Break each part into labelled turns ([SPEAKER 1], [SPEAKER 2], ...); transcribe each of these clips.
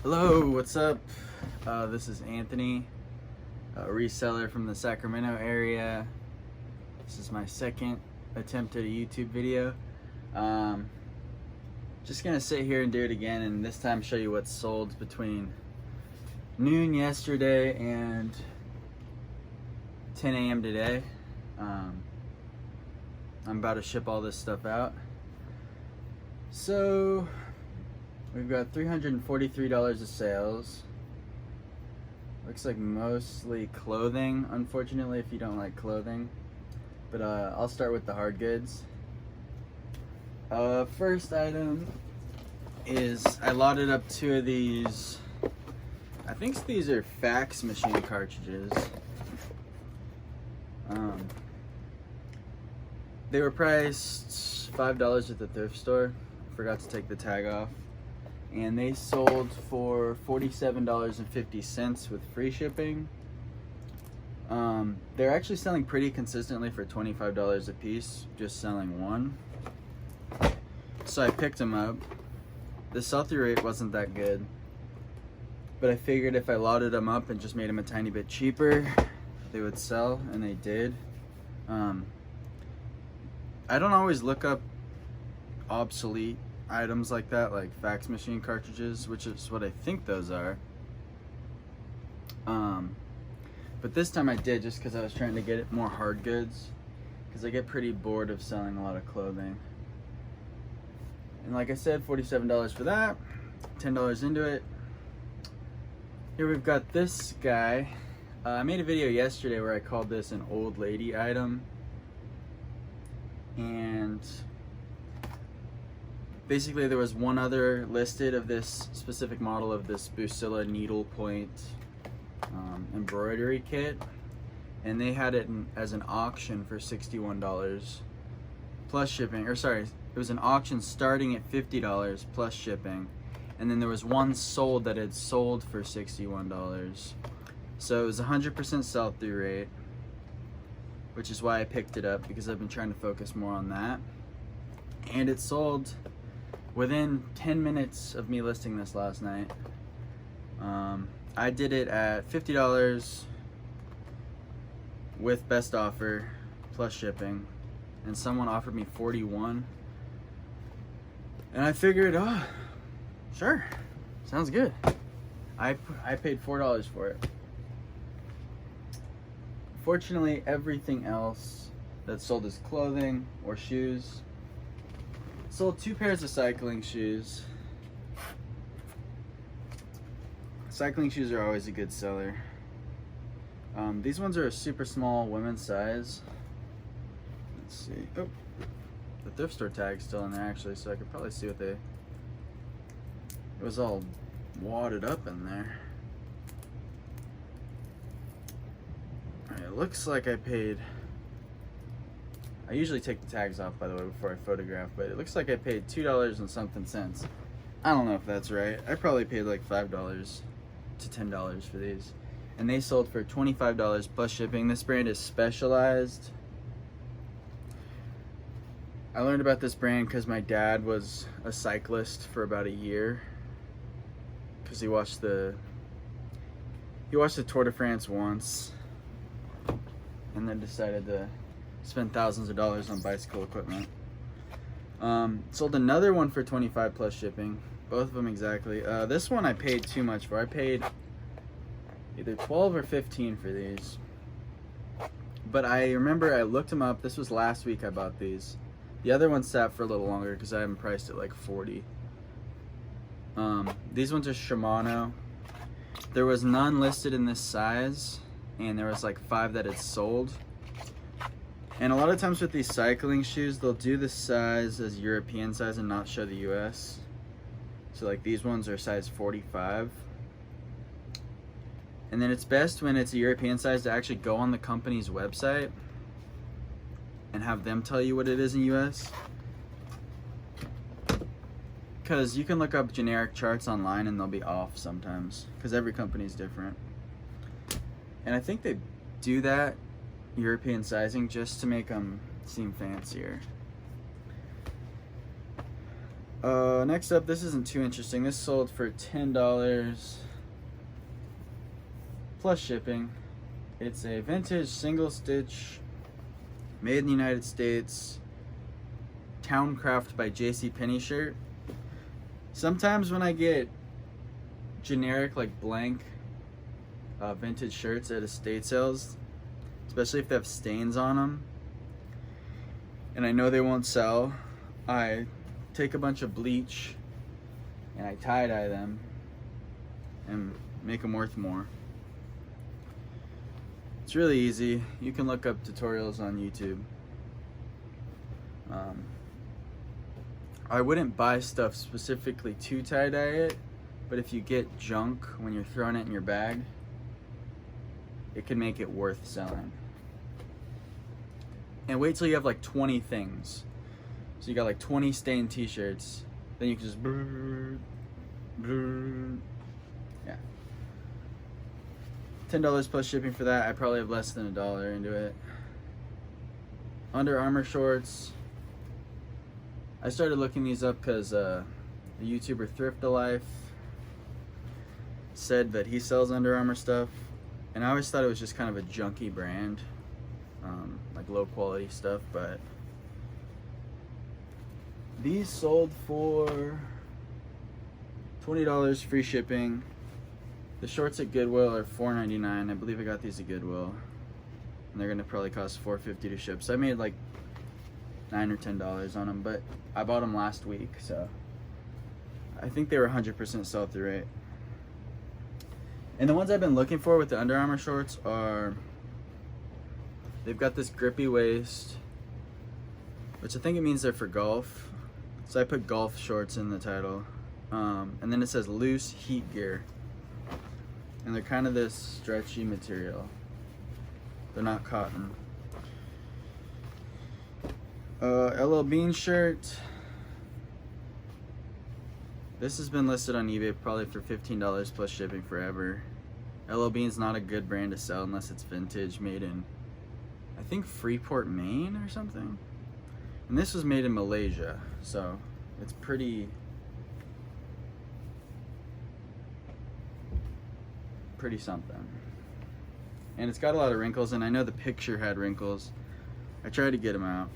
[SPEAKER 1] Hello, what's up? This is Anthony, a reseller from the Sacramento area. This is my second attempt at a YouTube video. Just gonna sit here and do it again, and this time show you what's sold between noon yesterday and 10 a.m. today. I'm about to ship all this stuff out. So we've got $343 of sales. Looks like mostly clothing, unfortunately, if you don't like clothing. But I'll start with the hard goods. First item is I lotted up 2 of these. I think these are Fax Machine Cartridges. They were priced $5 at the thrift store. Forgot to take the tag off. And they sold for $47.50 with free shipping. They're actually selling pretty consistently for $25 a piece, just selling one. So I picked them up. The sell-through rate wasn't that good, but I figured if I lotted them up and just made them a tiny bit cheaper, they would sell, and they did. I don't always look up obsolete items like that, like fax machine cartridges, which is what I think those are. But this time I did, just because I was trying to get more hard goods, because I get pretty bored of selling a lot of clothing. And like I said, $47 for that, $10 into it. Here we've got this guy. I made a video yesterday where I called this an old lady item, and basically there was one other listed of this specific model of this Busilla needlepoint embroidery kit, and they had it as an auction for $61 plus shipping, or sorry, it was an auction starting at $50 plus shipping, and then there was one sold that had sold for $61. So it was 100% sell-through rate, which is why I picked it up, because I've been trying to focus more on that. And it sold within 10 minutes of me listing this last night. I did it at $50 with best offer plus shipping, and someone offered me $41, and I figured, oh, sure, sounds good. I paid $4 for it. Fortunately, everything else that sold as clothing or shoes. Sold 2 pairs of cycling shoes. Cycling shoes are always a good seller. These ones are a super small women's size. Let's see. Oh, the thrift store tag's still in there actually, so I could probably see what they. It was all wadded up in there. Alright, it looks like I paid. I usually take the tags off, by the way, before I photograph, but it looks like I paid $2 and something cents. I don't know if that's right. I probably paid like $5 to $10 for these. And they sold for $25 plus shipping. This brand is Specialized. I learned about this brand because my dad was a cyclist for about a year. Because he watched the Tour de France once, and then decided to spend thousands of dollars on bicycle equipment. Sold another one for $25 plus shipping, both of them exactly. This one I paid too much for. I paid either $12 or $15 for these, but I remember I looked them up. This was last week I bought these. The other one sat for a little longer because I haven't priced it like $40. These ones are Shimano. There was none listed in this size, and there was like 5 that had sold. And a lot of times with these cycling shoes, they'll do the size as European size and not show the US. So like these ones are size 45. And then it's best when it's a European size to actually go on the company's website and have them tell you what it is in US. Because you can look up generic charts online and they'll be off sometimes, because every company's different. And I think they do that European sizing just to make them seem fancier. Next up, this isn't too interesting. This sold for $10 plus shipping. It's a vintage single stitch, made in the United States, Towncraft by JCPenney shirt. Sometimes when I get generic, like blank vintage shirts at estate sales, especially if they have stains on them, and I know they won't sell, I take a bunch of bleach and I tie-dye them and make them worth more. It's really easy. You can look up tutorials on YouTube. I wouldn't buy stuff specifically to tie-dye it, but if you get junk when you're throwing it in your bag, it can make it worth selling. And wait till you have like 20 things. So you got like 20 stained t-shirts, then you can just yeah. $10 plus shipping for that. I probably have less than $1 into it. Under Armour shorts. I started looking these up because the YouTuber Thrift a Life said that he sells Under Armour stuff, and I always thought it was just kind of a junky brand, like low quality stuff, but these sold for $20 free shipping. The shorts at Goodwill are $4.99. I believe I got these at Goodwill, and they're gonna probably cost $4.50 to ship. So I made like $9 or $10 on them, but I bought them last week, so I think they were 100% sell-through rate. And the ones I've been looking for with the Under Armour shorts are, they've got this grippy waist, which I think it means they're for golf. So I put golf shorts in the title. And then it says loose heat gear. And they're kind of this stretchy material. They're not cotton. LL Bean shirt. This has been listed on eBay probably for $15 plus shipping forever. LL Bean's not a good brand to sell unless it's vintage, made in, I think, Freeport, Maine or something. And this was made in Malaysia, so it's pretty something. And it's got a lot of wrinkles, and I know the picture had wrinkles. I tried to get them out,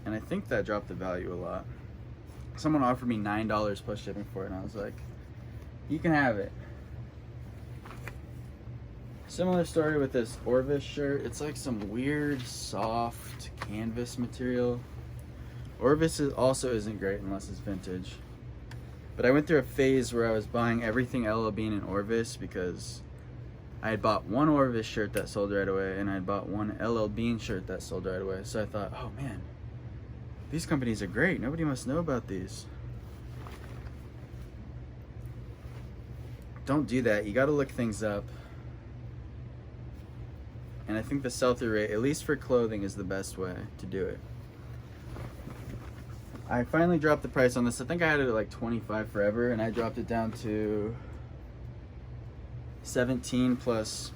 [SPEAKER 1] and I think that dropped the value a lot. Someone offered me $9 plus shipping for it, and I was like, you can have it. Similar story with this Orvis shirt. It's like some weird soft canvas material. Orvis also isn't great unless it's vintage. But I went through a phase where I was buying everything LL Bean and Orvis because I had bought one Orvis shirt that sold right away, and I had bought one LL Bean shirt that sold right away. So I thought, oh man, these companies are great. Nobody must know about these. Don't do that. You gotta look things up. And I think the sell-through rate, at least for clothing, is the best way to do it. I finally dropped the price on this. I think I had it at like $25 forever, and I dropped it down to $17 plus.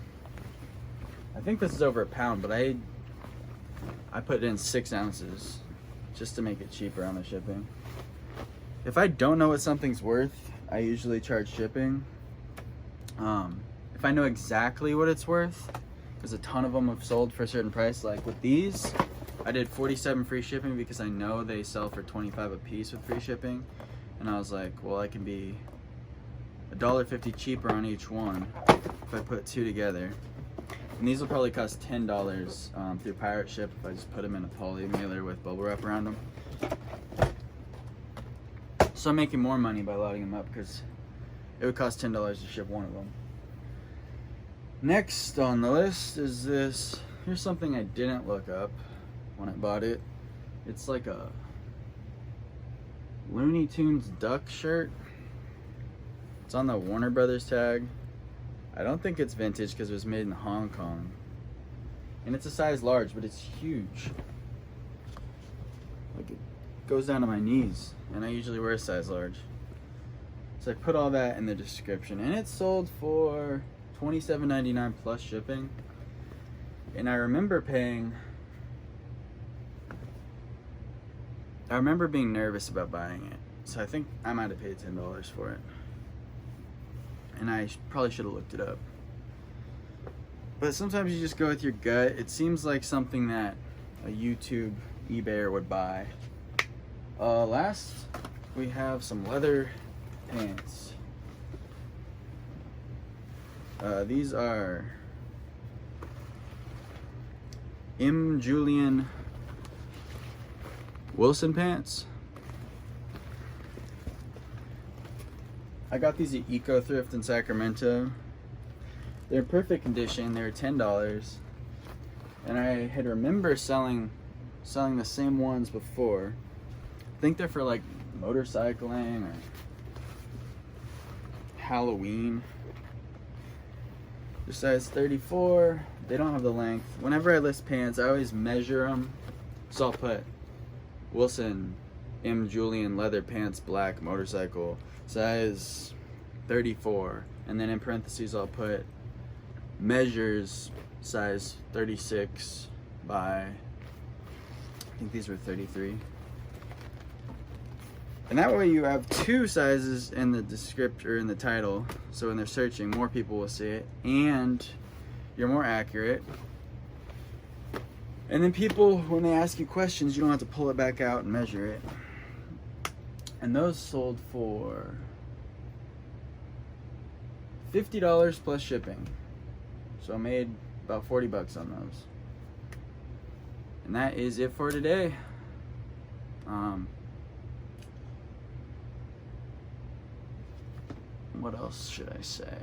[SPEAKER 1] I think this is over a pound, but I put it in 6 ounces just to make it cheaper on the shipping. If I don't know what something's worth, I usually charge shipping. If I know exactly what it's worth, because a ton of them have sold for a certain price, like with these, I did 47 free shipping because I know they sell for 25 a piece with free shipping, and I was like, well, I can be $1.50 cheaper on each one if I put 2 together. And these will probably cost $10 through pirate ship if I just put them in a poly mailer with bubble wrap around them. So I'm making more money by loading them up because it would cost $10 to ship one of them. Next on the list is this. Here's something I didn't look up when I bought it. It's like a Looney Tunes duck shirt. It's on the Warner Brothers tag. I don't think it's vintage because it was made in Hong Kong. And it's a size large, but it's huge. Like, it goes down to my knees, and I usually wear a size large. So I put all that in the description, and it sold for $27.99 plus shipping. And I remember being nervous about buying it So I think I might have paid $10 for it. And I probably should have looked it up. But sometimes you just go with your gut. It seems like something that a YouTube eBayer would buy. Last, we have some leather pants. These are M. Julian Wilson pants. I got these at Eco Thrift in Sacramento. They're in perfect condition. They were $10, and I had remember selling the same ones before. I think they're for like motorcycling or Halloween. They're size 34. They don't have the length. Whenever I list pants, I always measure them. So I'll put Wilson M. Julian leather pants, black, motorcycle, size 34, and then in parentheses I'll put measures size 36 by, I think these were 33. And that way you have two sizes in the description or in the title, so when they're searching, more people will see it, and you're more accurate. And then people, when they ask you questions, you don't have to pull it back out and measure it. And those sold for $50 plus shipping. So I made about 40 bucks on those. And that is it for today. What else should I say?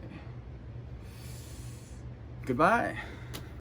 [SPEAKER 1] Goodbye.